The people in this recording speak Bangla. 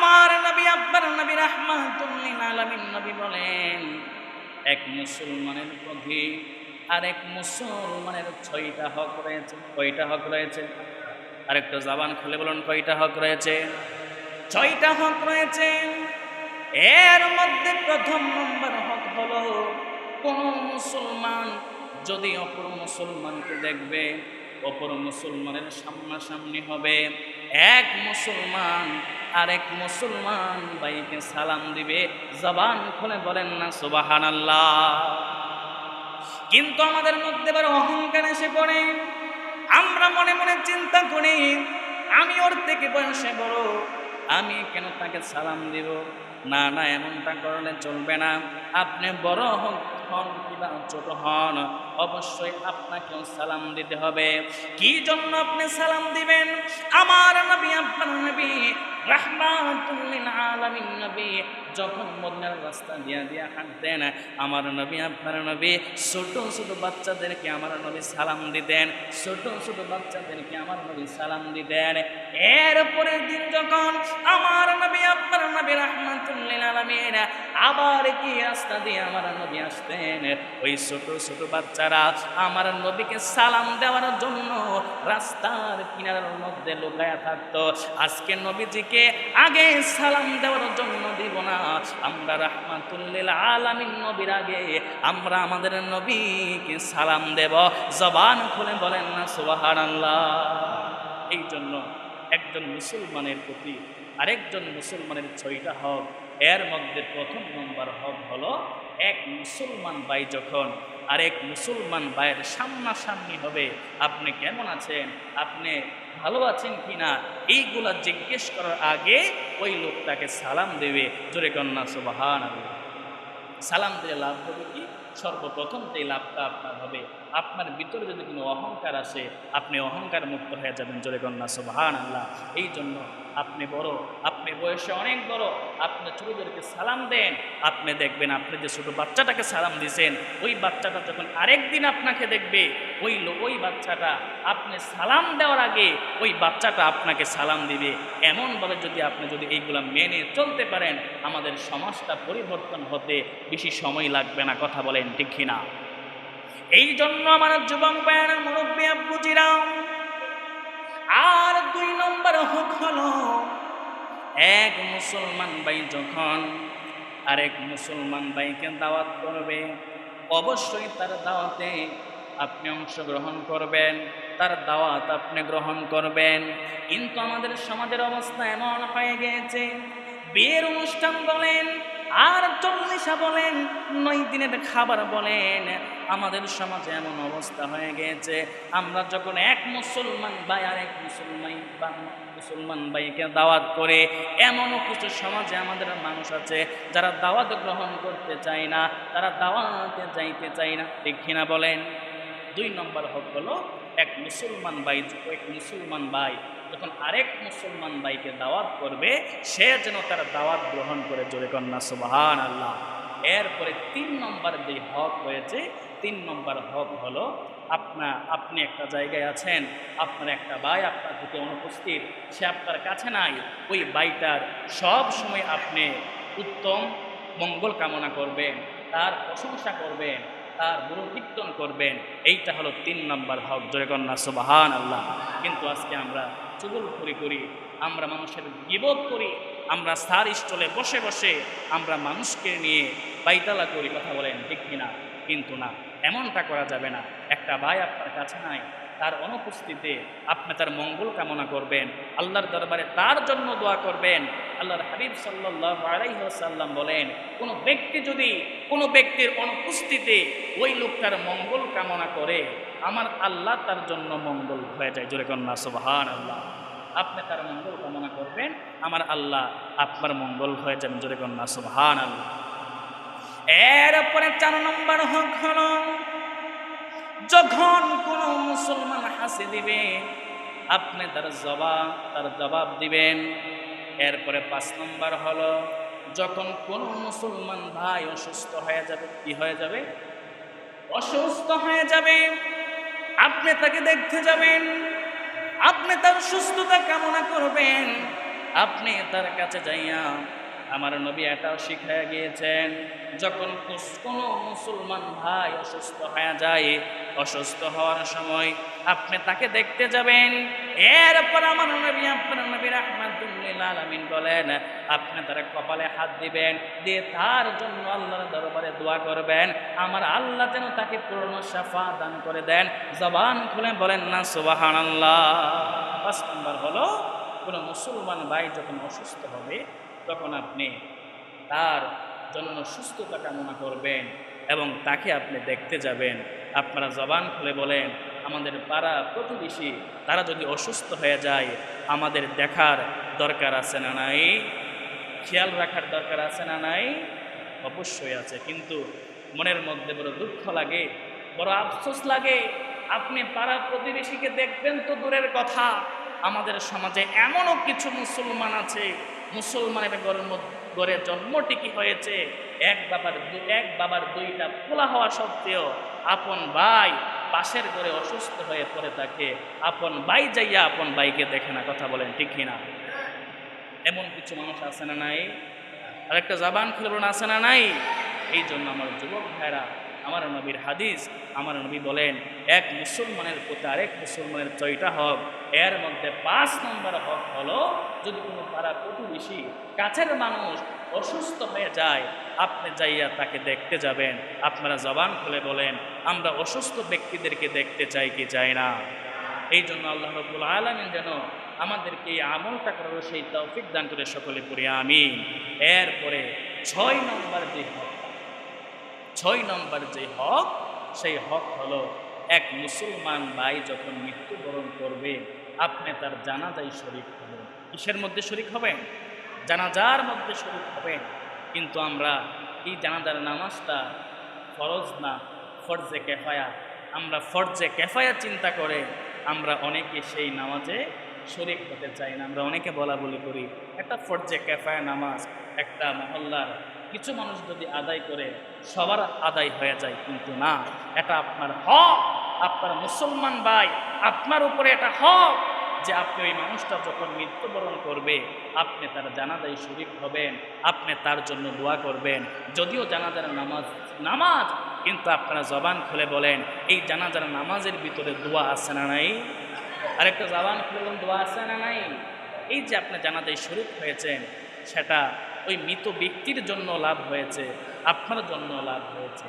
আমার নবী আপনার নবী রাহমাতুল লিল আলামিন নবী বলেন, এক মুসলমানের প্রতি আরেক মুসলমানের 6টা হক রয়েছে। কয়টা হক রয়েছে? আরেকটা জবান খুলে বলুন, কয়টা হক রয়েছে? 6টা হক রয়েছে। এর মধ্যে প্রথম নম্বর হক হলো, কোন মুসলমান যদি অপর মুসলমানকে দেখবে, অপর মুসলমানের সামনাসামনি হবে, এক মুসলমান আরেক মুসলমান ভাইকে সালাম দিবে। জবান খুলে বলেন না সুবহানাল্লাহ। কিন্তু আমাদের মধ্যে বড় অহংকার এসে পড়ে। আমরা মনে মনে চিন্তা করি, আমি ওর থেকে বয়সে বড়, আমি কেন তাকে সালাম দিব? না না, এমনটা করলে চলবে না। আপনি বড় হন কিংবা ছোট হন, অবশ্যই আপনাকেও সালাম দিতে হবে। কি জন্য আপনি সালাম দিবেন? আমার নবী আপনার নবী রাহমাতুল লিল আলামিন নবী যখন মদিনার রাস্তা দিয়া দিয়া হাঁটতেন, আমার নবী আপনার নবী ছোট ছোট বাচ্চাদেরকে আমার নবী সালাম দিতেন। ছোট ছোট বাচ্চাদেরকে আমার নবী সালাম দিতেন। এর পরের দিন যখন আমার নবী আপনার নবী রাহমাতুল লিল আলামিন আবার কি রাস্তা দিয়ে আমার নবী আসতেন, ওই ছোট ছোট বাচ্চারা আমার নবীকে সালাম দেওয়ার জন্য রাস্তার কিনারার মধ্যে লুকায়া থাকতো। আজকে নবীজিকে আগে সালাম দেওয়ার জন্য দিব না, আমরা রাহমাতুল লিল আলামিন নবীর আগে আমরা আমাদের নবীকে সালাম দেব। জবান খুলে বলেন না সুবহানাল্লাহ। এই জন্য একজন মুসলমানের প্রতি আরেকজন মুসলমানের 6টা হক। এর মধ্যে প্রথম নম্বর হক হলো, এক মুসলমান ভাই যখন আরেক মুসলমান ভাইয়ের সামনাসামনি হবে, আপনি কেমন আছেন, আপনি ভালো আছেন কিনা, এইগুলা জিজ্ঞেস করার আগে ওই লোকটাকে সালাম দেবে। জোরে কন্যা সুবহানাল্লাহ। সালাম দিলে লাভ হবে কি? সর্বপ্রথম এই লাভটা আপনার হবে, আপনার ভিতরে যদি কোনো অহংকার আসে, আপনি অহংকার মুক্ত হয়ে যাবেন। জোরে কন্যা সুবহানাল্লাহ। এই জন্য আপনি বড়, আপনি বয়সে অনেক বড়, আপনি ছোটদেরকে সালাম দেন। আপনি দেখবেন আপনি যে ছোট বাচ্চাটাকে সালাম দিয়েছেন, ওই বাচ্চাটা যখন আরেকদিন আপনাকে দেখবে, ওই বাচ্চাটা আপনি সালাম দেওয়ার আগে ওই বাচ্চাটা আপনাকে সালাম দিবে। এমনভাবে আপনি যদি এইগুলা মেনে চলতে পারেন, আমাদের সমাজটা পরিবর্তন হতে বেশি সময় লাগবে না। কথা বলেন ঠিক কিনা? এই জন্য আমার যুবক ভাইয়েরা, মুরব্বী আব্বুজিরা, আর 2 নম্বর হক হলো, এক মুসলমান ভাই যখন আরেক মুসলমান ভাইকে দাওয়াত করবে, অবশ্যই তার দাওয়াতে আপনি অংশগ্রহণ করবেন, তার দাওয়াত আপনি গ্রহণ করবেন। কিন্তু আমাদের সমাজের অবস্থা এমন হয়ে গিয়েছে, বিয়ের অনুষ্ঠান বলেন আর 40 বলেন, 9 দিনের খাবার বলেন, আমাদের সমাজে এমন অবস্থা হয়ে গিয়েছে, আমরা যখন এক মুসলমান ভাই আর এক মুসলমান ভাইকে দাওয়াত করে, এমনও কিছু সমাজে আমাদের মানুষ আছে যারা দাওয়াত গ্রহণ করতে চায় না, তারা দাওয়াতে যাইতে চায় না। ঠিক কিনা বলেন? 2 নম্বর হক হলো, এক মুসলমান ভাই যখন আরেক মুসলমান ভাইকে দাওয়াত করবে, সে যেন তার দাওয়াত গ্রহণ করে। জোরে কন্যা সুবহানাল্লাহ। এরপরে 3 নম্বর যে হক রয়েছে, 3 নম্বর হক হলো, আপনি একটা জায়গায় আছেন, আপনার একটা ভাই আপনার থেকে অনুপস্থিত, সে আপনার কাছে নাই, ওই ভাইটার সব সময় আপনি উত্তম মঙ্গল কামনা করবেন, তার প্রশংসা করবেন, তার গুণকীর্তন করবেন। এইটা হলো 3 নম্বর হক। জোরে কন্যা সুবহানাল্লাহ। কিন্তু আজকে আমরা চুগলখড়ি করি, আমরা মানুষের গীবত করি, আমরা স্টার স্টলে বসে বসে আমরা মানুষকে নিয়ে বাইতালা করি। কথা বলেন ঠিক কিনা? কিন্তু না, এমনটা করা যাবে না। একটা ভাই আপনার কাছে নাই, তার অনুপস্থিতিতে আপনি তার মঙ্গল কামনা করবেন, আল্লাহর দরবারে তার জন্য দোয়া করবেন। আল্লাহর হাবিব সাল্লাল্লাহু আলাইহি ওয়াসাল্লাম বলেন, কোনো ব্যক্তি যদি কোনো ব্যক্তির অনুপস্থিতিতে ওই লোকটার মঙ্গল কামনা করে, আমার আল্লাহ তার জন্য মঙ্গল হয়ে যায়। জোরে কন্যা সুবহানাল্লাহ। আপনি তার মঙ্গল কামনা করবেন, আমার আল্লাহ আপনার মঙ্গল হয়ে যাবেন। জোরে কন্যা সুবহানাল্লাহ। এরপরে 4 নম্বর হক হলো, যখন কোনো মুসলমান হাসি দিবে, আপনি তার জবাব দিবেন। এরপরে 5 নম্বর হলো, যখন কোনো মুসলমান ভাই অসুস্থ হয়ে যাবে, কি হয়ে যাবে? অসুস্থ হয়ে যাবে, আপনি তাকে দেখতে যাবেন, আপনি তার সুস্থতা কামনা করবেন। আপনি তার কাছে যাইয়া, আমার নবী এটাও শিখাইয়া গিয়েছেন, যখন কোনো মুসলমান ভাই অসুস্থ হয়ে যায়, অসুস্থ হওয়ার সময় আপনি তাকে দেখতে যাবেন। এরপর আমার নবী, আপনার নবী রাহমাতুল লিল আলামিন বলেন, আপনি তার কপালে হাত দিবেন, দিয়ে তার জন্য আল্লাহর দরবারে দোয়া করবেন, আমার আল্লাহ যেন তাকে পূর্ণ শাফা দান করে দেন। জবান খুলে বলেন না সুবহানাল্লাহ। 5 নম্বর হলো, কোনো মুসলমান ভাই যখন অসুস্থ হবে তখন আপনি তার জন্য সুস্থতা কামনা করবেন এবং তাকে আপনি দেখতে যাবেন। আপনারা জবান খুলে বলেন, আমাদের পাড়া প্রতিবেশী তারা যদি অসুস্থ হয়ে যায়, আমাদের দেখার দরকার আছে না নাই? খেয়াল রাখার দরকার আছে না নাই? অবশ্যই আছে। কিন্তু মনের মধ্যে বড় দুঃখ লাগে, বড় আফসোস লাগে। আপনি পাড়া প্রতিবেশীকে দেখবেন তো দূরের কথা, আমাদের সমাজে এমনও কিছু মুসলমান আছে, মুসলমানের গড়ে জন্ম টিকি হয়েছে, এক বাবার 2টা পোলা হওয়া সত্ত্বেও আপন ভাই পাশের ঘরে অসুস্থ হয়ে পড়ে থাকে, আপন ভাই যাইয়া আপন ভাইকে দেখে না। কথা বলেন ঠিক কিনা? এমন কিছু মানুষ আছে না নাই? আর একটা জবান খুলে বলুন, আছে না নাই? এই জন্য আমার যুবক ভাইরা, আমার নবীর হাদিস, আমার নবী বলেন, এক মুসলমানের প্রতি আরেক মুসলমানের 6টা হক, এর মধ্যে 5 নম্বর হক হলো, যদি কোনো পাড়া প্রতিবেশী কাছের মানুষ অসুস্থ হয়ে যায়, আপনি যাইয়া তাকে দেখতে যাবেন। আপনারা জবান খুলে বলেন, আমরা অসুস্থ ব্যক্তিদেরকে দেখতে চাই কি চাই না? এই জন্য আল্লাহ রাব্বুল আলামিন যেন আমাদেরকে এই আমলটা করার সেই তৌফিক দান করে, সকলে পড়ি আমিন। এরপরে 6 নম্বর যে হক, সেই হক হলো, এক মুসলমান ভাই যখন মৃত্যুবরণ করবে, আপনি তার জানাজায় শরীক হবেন। কিসের মধ্যে শরীক হবেন? জানাজার মধ্যে শরীক হবেন। কিন্তু আমরা এই জানাজার নামাজটা ফরজ না, ফরজে কেফায়া, আমরা ফরজে কেফায়া চিন্তা করে আমরা অনেকে সেই নামাজে শরীক হতে চাই না। আমরা অনেকে বলা বলি করি, একটা ফরজে কেফায়া নামাজ একটা মহল্লার কিছু মানুষ যদি আদায় করে সবার আদায় হয়ে যায়, কিন্তু না, এটা আপনার হক। আপনার মুসলমান ভাই, আপনার উপরে এটা হক যে আপনি ওই মানুষটা যখন মৃত্যুবরণ করবে, আপনি তার জানাজায় শরীক হবেন, আপনি তার জন্য দোয়া করবেন। যদিও জানাজার নামাজ, কিন্তু আপনারা জবান খুলে বলেন, এই জানাজার নামাজের ভিতরে দোয়া আছে না নাই? আরেকটা জবান খুলে বলেন, দোয়া আছে না নাই? এই যে আপনি জানাজায় শরীক হয়েছেন, সেটা ওই মৃত ব্যক্তির জন্য লাভ হয়েছে, আপনার জন্য লাভ হয়েছে।